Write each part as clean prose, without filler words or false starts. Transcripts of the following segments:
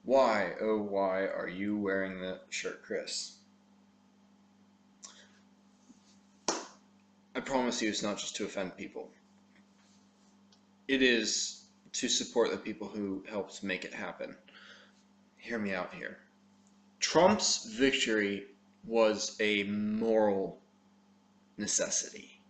Why, oh why are you wearing that shirt, Chris? I promise you it's not just to offend people. It is to support the people who helped make it happen. Hear me out here. Trump's victory was a moral necessity.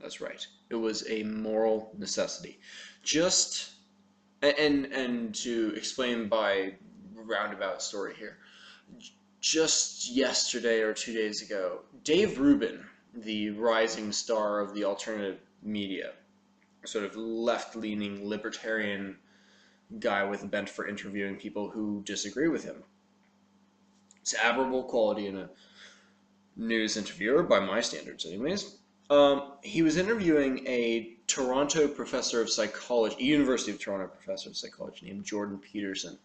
That's right. It was a moral necessity. Just and to explain by roundabout story here. Just yesterday or 2 days ago, Dave Rubin, the rising star of the alternative media, sort of left-leaning libertarian guy with a bent for interviewing people who disagree with him. It's admirable quality in a news interviewer, by my standards anyways. He was interviewing a Toronto professor of psychology, a University of Toronto professor of psychology named Jordan Peterson.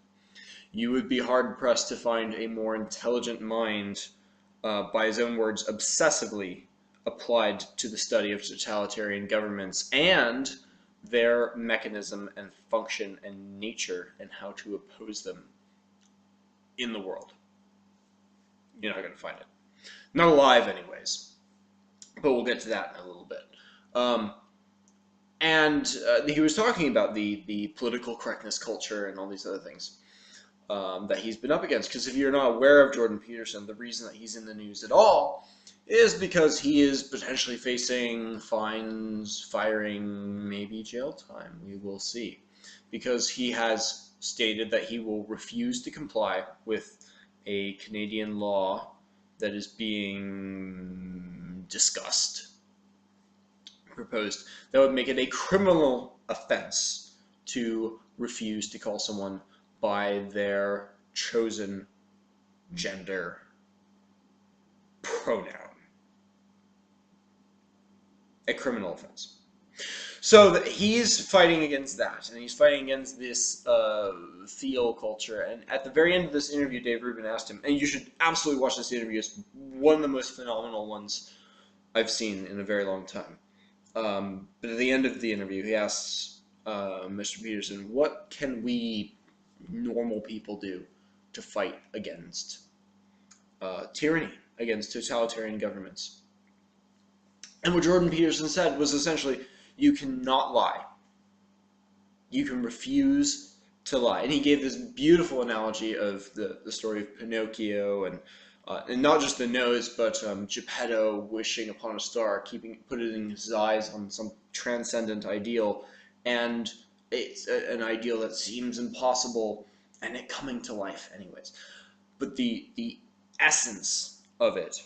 You would be hard-pressed to find a more intelligent mind, by his own words, obsessively applied to the study of totalitarian governments and their mechanism and function and nature and how to oppose them in the world. You're not going to find it. Not alive, anyways. But we'll get to that in a little bit. And he was talking about the political correctness culture and all these other things that he's been up against. Because if you're not aware of Jordan Peterson, the reason that he's in the news at all is because he is potentially facing fines, firing, maybe jail time. We will see. Because he has stated that he will refuse to comply with a Canadian law that is being discussed, proposed, that would make it a criminal offense to refuse to call someone by their chosen gender pronoun. A criminal offense. So he's fighting against that, and he's fighting against this theo culture. And at the very end of this interview, Dave Rubin asked him, and you should absolutely watch this interview. It's one of the most phenomenal ones I've seen in a very long time. But at the end of the interview, he asks Mr. Peterson, what can we normal people do to fight against tyranny, against totalitarian governments? And what Jordan Peterson said was essentially, you cannot lie. You can refuse to lie. And he gave this beautiful analogy of the story of Pinocchio and not just the nose, but Geppetto wishing upon a star, putting his eyes on some transcendent ideal, and it's an ideal that seems impossible, and it coming to life anyways. But the essence of it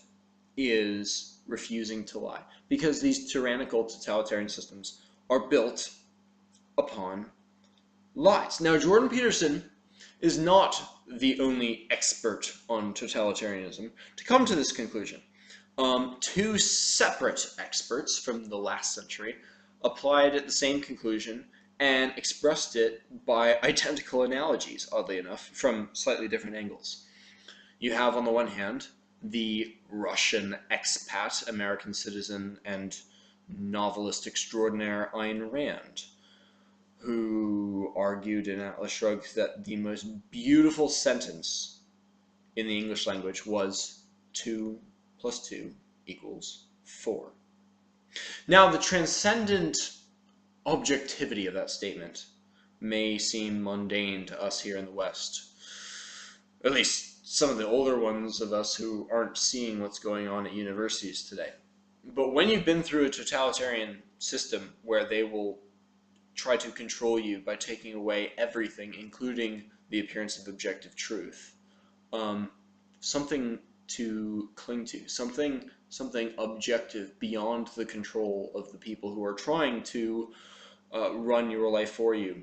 is refusing to lie, because these tyrannical totalitarian systems are built upon lies. Now, Jordan Peterson is not the only expert on totalitarianism to come to this conclusion. Two separate experts from the last century applied the same conclusion and expressed it by identical analogies, oddly enough, from slightly different angles. You have, on the one hand, the Russian expat, American citizen, and novelist extraordinaire Ayn Rand, who argued in Atlas Shrugged that the most beautiful sentence in the English language was 2 + 2 = 4. Now, the transcendent objectivity of that statement may seem mundane to us here in the West, at least some of the older ones of us who aren't seeing what's going on at universities today. But when you've been through a totalitarian system where they will try to control you by taking away everything, including the appearance of objective truth, something to cling to, something objective beyond the control of the people who are trying to run your life for you,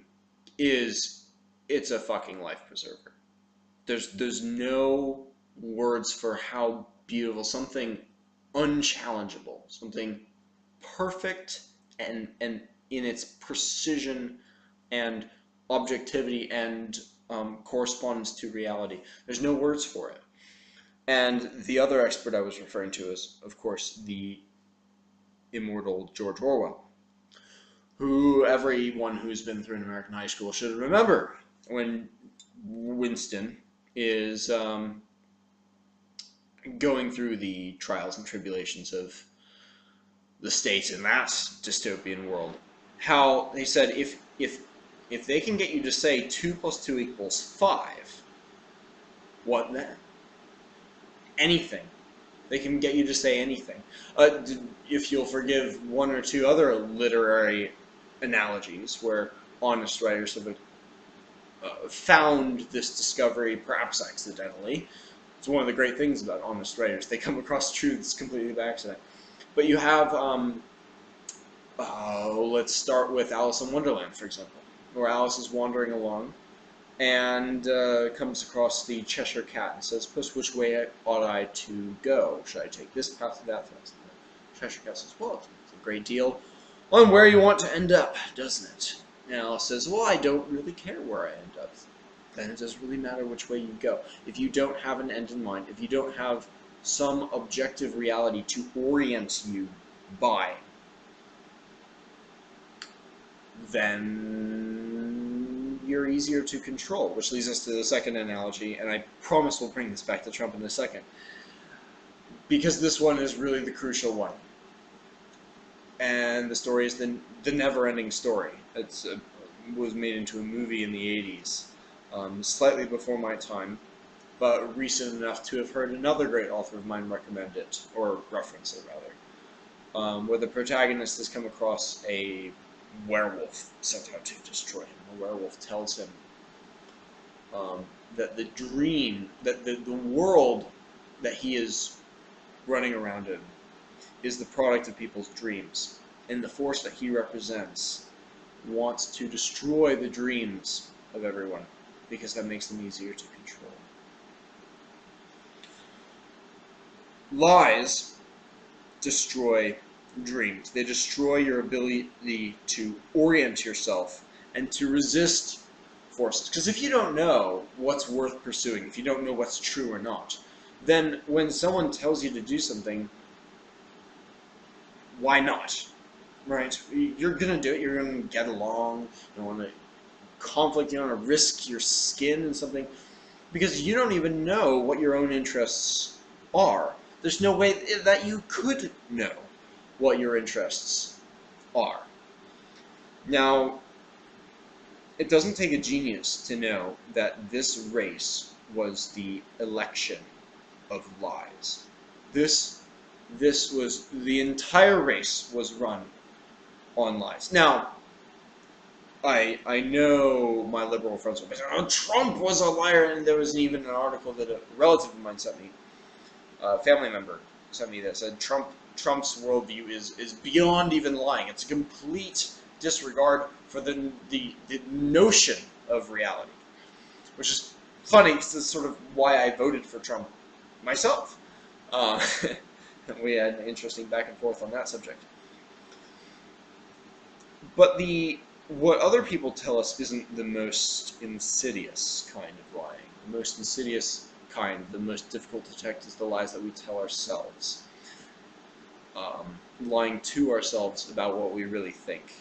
it's a fucking life preserver. There's no words for how beautiful, something unchallengeable, something perfect and in its precision and objectivity and correspondence to reality. There's no words for it. And the other expert I was referring to is, of course, the immortal George Orwell, who everyone who's been through an American high school should remember when Winston is going through the trials and tribulations of the states in that dystopian world. How they said if they can get you to say 2 + 2 = 5, what then? Anything. They can get you to say anything. If you'll forgive one or two other literary analogies where honest writers have found this discovery, perhaps accidentally. It's one of the great things about honest writers. They come across truths completely by accident. But you have, let's start with Alice in Wonderland, for example, where Alice is wandering along and comes across the Cheshire Cat and says, "Puss, which way ought I to go? Should I take this path or that path?" The Cheshire Cat says, "Well, it's a great deal on where you want to end up, doesn't it?" And Alice says, "Well, I don't really care where I end up." Then it doesn't really matter which way you go. If you don't have an end in mind, if you don't have some objective reality to orient you by, then you're easier to control, which leads us to the second analogy, and I promise we'll bring this back to Trump in a second, because this one is really the crucial one. And the story is the never-ending story. It was made into a movie in the 80s, slightly before my time, but recent enough to have heard another great author of mine recommend it, or reference it rather, where the protagonist has come across a werewolf sent out to destroy him. The werewolf tells him that the dream, that the world that he is running around in is the product of people's dreams, and the force that he represents wants to destroy the dreams of everyone, because that makes them easier to control. Lies destroy dreams. They destroy your ability to orient yourself and to resist forces. Because if you don't know what's worth pursuing, if you don't know what's true or not, then when someone tells you to do something, why not? Right? You're going to do it. You're going to get along. You don't want to conflict. You don't want to risk your skin in something. Because you don't even know what your own interests are. There's no way that you could know what your interests are. Now, it doesn't take a genius to know that this race was the election of lies. This was, the entire race was run on lies. Now, I know my liberal friends will be saying, "Oh, Trump was a liar," and there was even an article that a relative of mine sent me, a family member sent me that said Trump's worldview is beyond even lying. It's a complete disregard for the notion of reality, which is funny because it's sort of why I voted for Trump myself. We had an interesting back and forth on that subject. But what other people tell us isn't the most insidious kind of lying. The most insidious kind, the most difficult to detect, is the lies that we tell ourselves. Lying to ourselves about what we really think.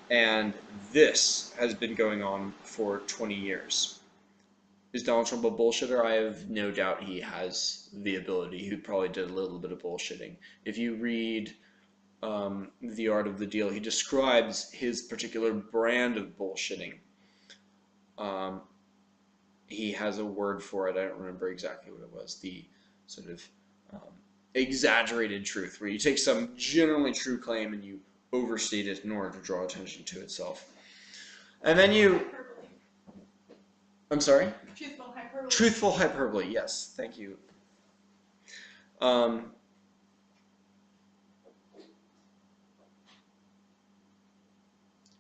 And this has been going on for 20 years. Is Donald Trump a bullshitter? I have no doubt he has the ability. He probably did a little bit of bullshitting. If you read The Art of the Deal, he describes his particular brand of bullshitting. He has a word for it. I don't remember exactly what it was. The sort of exaggerated truth, where you take some generally true claim and you overstate it in order to draw attention to itself. And then you... I'm sorry? Truthful hyperbole. Truthful hyperbole, yes. Thank you.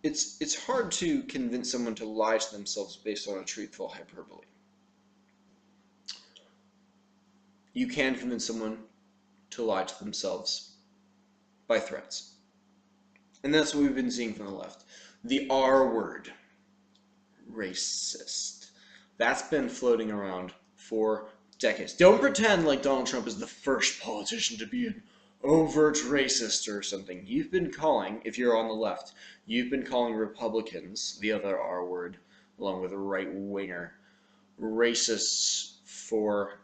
It's hard to convince someone to lie to themselves based on a truthful hyperbole. You can convince someone to lie to themselves by threats. And that's what we've been seeing from the left. The R word. Racist. That's been floating around for decades. Don't pretend like Donald Trump is the first politician to be an overt racist or something. You've been calling, if you're on the left, you've been calling Republicans, the other R word, along with a right-winger, racists for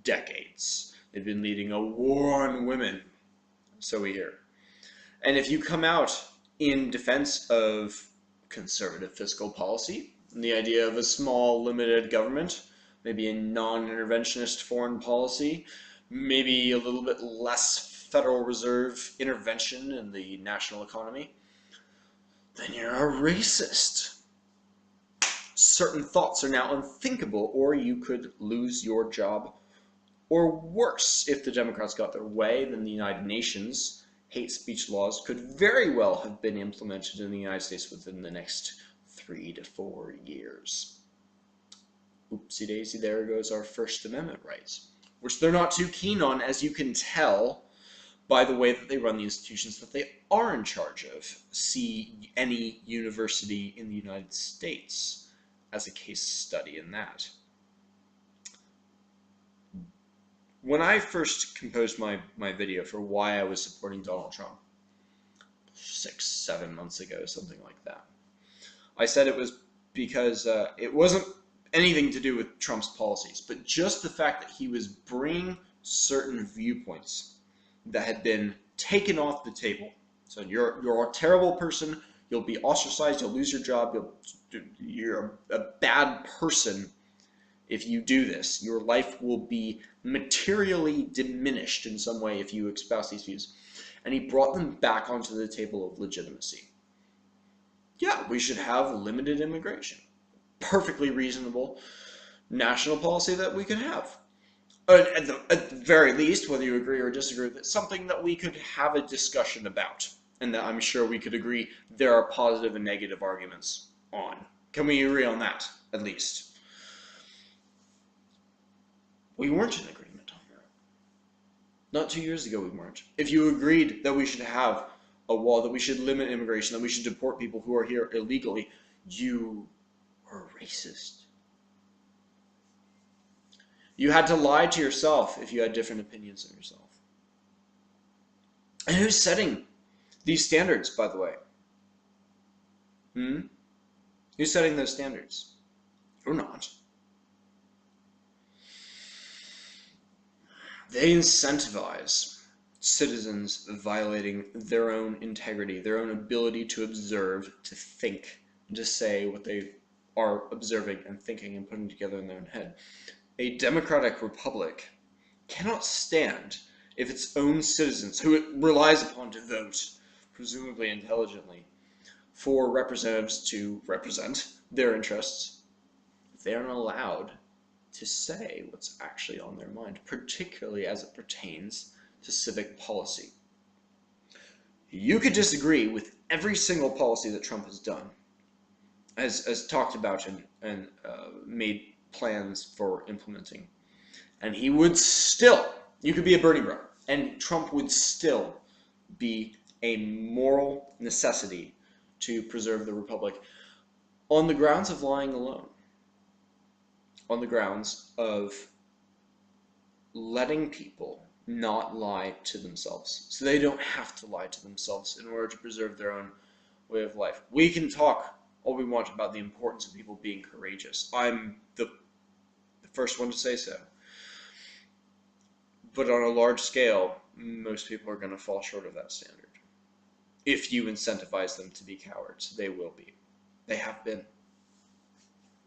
decades. They've been leading a war on women, so we hear. And if you come out in defense of conservative fiscal policy, and the idea of a small, limited government, maybe a non-interventionist foreign policy, maybe a little bit less Federal Reserve intervention in the national economy, then you're a racist. Certain thoughts are now unthinkable, or you could lose your job. Or worse, if the Democrats got their way, then the United Nations hate speech laws could very well have been implemented in the United States within the next 3 to 4 years. Oopsie daisy, there goes our First Amendment rights, which they're not too keen on, as you can tell by the way that they run the institutions that they are in charge of. See any university in the United States as a case study in that. When I first composed my video for why I was supporting Donald Trump 6-7 months ago, something like that, I said it was because it wasn't anything to do with Trump's policies, but just the fact that he was bringing certain viewpoints that had been taken off the table. So you're a terrible person, you'll be ostracized, you'll lose your job, you're a bad person if you do this. Your life will be materially diminished in some way if you espouse these views. And he brought them back onto the table of legitimacy. Yeah, we should have limited immigration. Perfectly reasonable national policy that we could have. At the very least, whether you agree or disagree with it, something that we could have a discussion about, and that I'm sure we could agree there are positive and negative arguments on. Can we agree on that, at least? We weren't in agreement on that. Not 2 years ago we weren't. If you agreed that we should have a wall, that we should limit immigration, that we should deport people who are here illegally, you were a racist. You had to lie to yourself if you had different opinions than yourself. And who's setting these standards, by the way? Who's setting those standards? You're not. They incentivize citizens violating their own integrity, their own ability to observe, to think, to say what they are observing and thinking and putting together in their own head. A democratic republic cannot stand if its own citizens, who it relies upon to vote, presumably intelligently, for representatives to represent their interests, they aren't allowed to say what's actually on their mind, particularly as it pertains to civic policy. You could disagree with every single policy that Trump has done, as talked about and made plans for implementing, and he would still, you could be a Bernie bro, and Trump would still be a moral necessity to preserve the republic on the grounds of lying alone, on the grounds of letting people not lie to themselves, so they don't have to lie to themselves in order to preserve their own way of life. We can talk all we want about the importance of people being courageous. I'm the first one to say so. But on a large scale, most people are going to fall short of that standard. If you incentivize them to be cowards, they will be. They have been.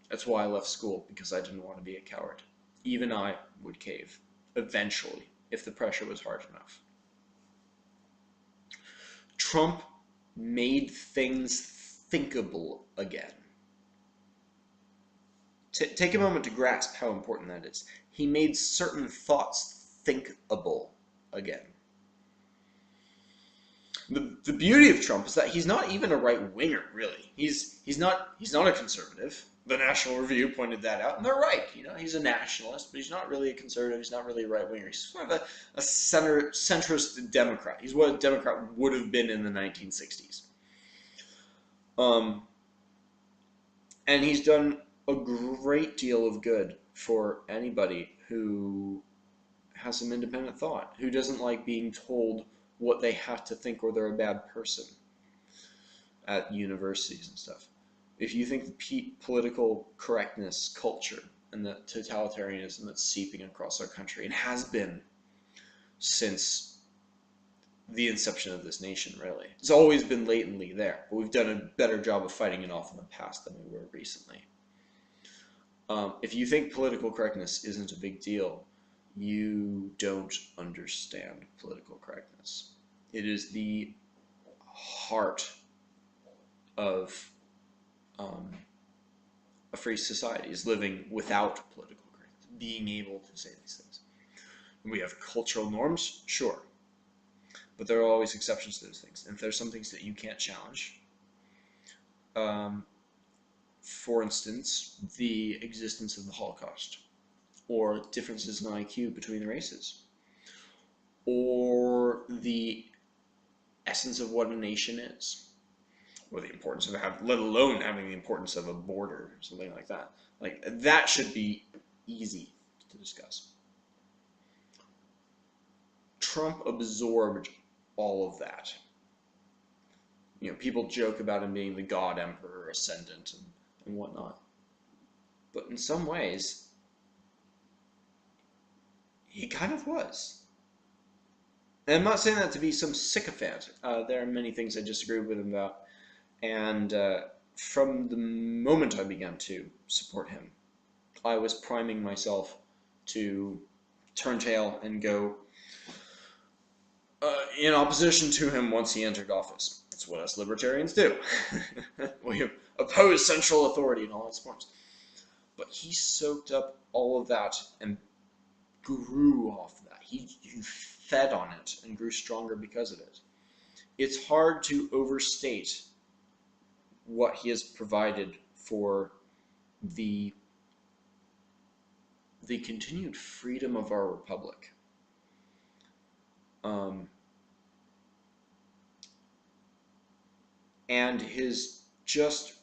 That's why I left school, because I didn't want to be a coward. Even I would cave, eventually, if the pressure was hard enough. Trump made things thinkable again. Take a moment to grasp how important that is. He made certain thoughts thinkable again. The beauty of Trump is that he's not even a right-winger, really. He's not a conservative. The National Review pointed that out, and they're right. You know, he's a nationalist, but he's not really a conservative. He's not really a right-winger. He's sort of a centrist Democrat. He's what a Democrat would have been in the 1960s. And he's done a great deal of good for anybody who has some independent thought, who doesn't like being told what they have to think or they're a bad person at universities and stuff. If you think the political correctness culture and the totalitarianism that's seeping across our country and has been since the inception of this nation, really. It's always been latently there, but we've done a better job of fighting it off in the past than we were recently. If you think political correctness isn't a big deal, you don't understand political correctness. It is the heart of a free society, is living without political correctness, being able to say these things. We have cultural norms, sure, but there are always exceptions to those things. And if there's some things that you can't challenge, for instance, the existence of the Holocaust, or differences in IQ between the races, or the essence of what a nation is, or the importance of let alone having the importance of a border, something like that. Like, that should be easy to discuss. Trump absorbed all of that. You know, people joke about him being the God Emperor Ascendant and whatnot. But in some ways, he kind of was. And I'm not saying that to be some sycophant. There are many things I disagree with him about. And from the moment I began to support him, I was priming myself to turn tail and go in opposition to him once he entered office. That's what us libertarians do. We oppose central authority in all its forms. But he soaked up all of that and grew off that. He fed on it and grew stronger because of it. It's hard to overstate what he has provided for the continued freedom of our republic. And his just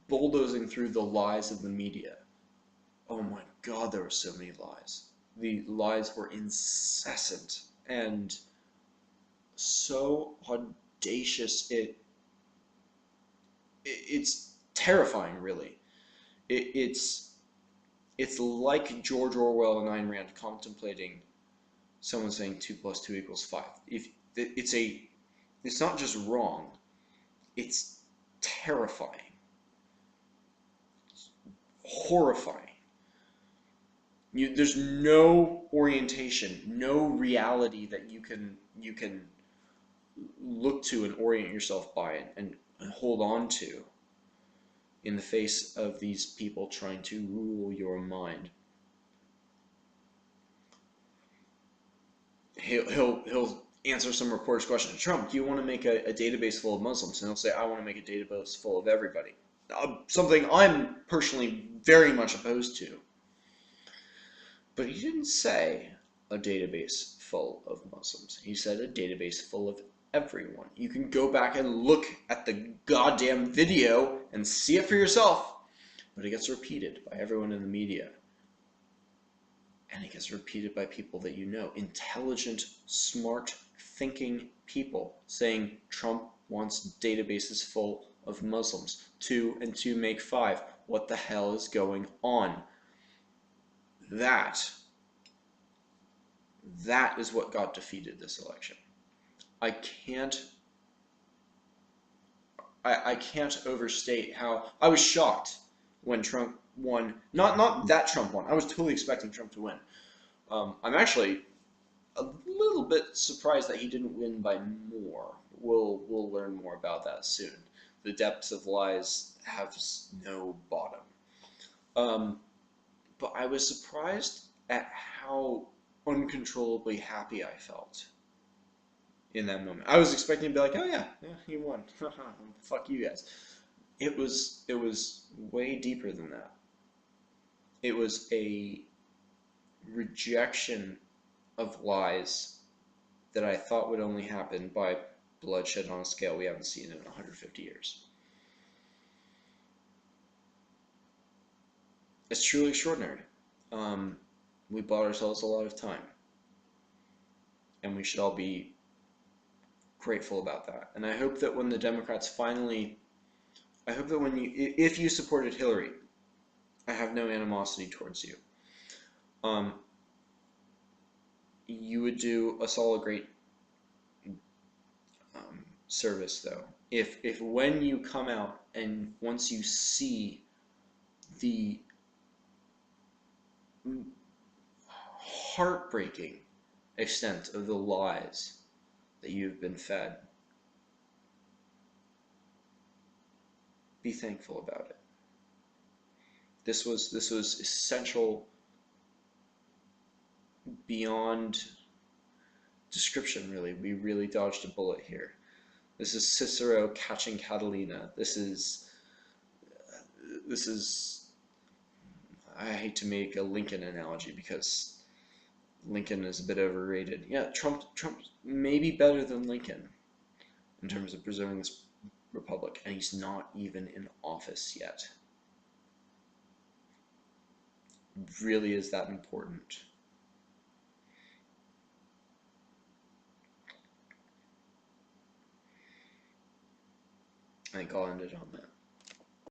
bulldozing through the lies of the media. Oh my God, there were so many lies. The lies were incessant and so audacious. It's terrifying, really. It's like George Orwell and Ayn Rand contemplating someone saying 2 + 2 = 5. It's not just wrong. It's terrifying. It's horrifying. There's no orientation, no reality that you can look to and orient yourself by and hold on to in the face of these people trying to rule your mind. He'll answer some reporter's question. Trump, do you want to make a database full of Muslims? And he'll say, I want to make a database full of everybody. Something I'm personally very much opposed to. But he didn't say a database full of Muslims. He said a database full of everyone. You can go back and look at the goddamn video and see it for yourself. But it gets repeated by everyone in the media. And it gets repeated by people that you know. Intelligent, smart, thinking people saying Trump wants databases full of Muslims. 2 and 2 make 5. What the hell is going on? That is what got defeated this election. I can't overstate how I was shocked when Trump won. Not that Trump won. I was totally expecting Trump to win. I'm actually a little bit surprised that he didn't win by more. We'll learn more about that soon. The depths of lies have no bottom. But I was surprised at how uncontrollably happy I felt in that moment. I was expecting to be like, oh yeah, he won. Fuck you guys. It was way deeper than that. It was a rejection of lies that I thought would only happen by bloodshed on a scale we haven't seen in 150 years. It's truly extraordinary. We bought ourselves a lot of time. And we should all be grateful about that. And I hope that when the Democrats finally, if you supported Hillary, I have no animosity towards you. You would do us all a great service, though, if when you come out and once you see the heartbreaking extent of the lies that you've been fed, be thankful about it. This was essential beyond description, really. We really dodged a bullet here. This is Cicero catching Catalina. This is I hate to make a Lincoln analogy because Lincoln is a bit overrated. Yeah, Trump may be better than Lincoln in terms of preserving this republic, and he's not even in office yet. Really is that important? I think I'll end it on that.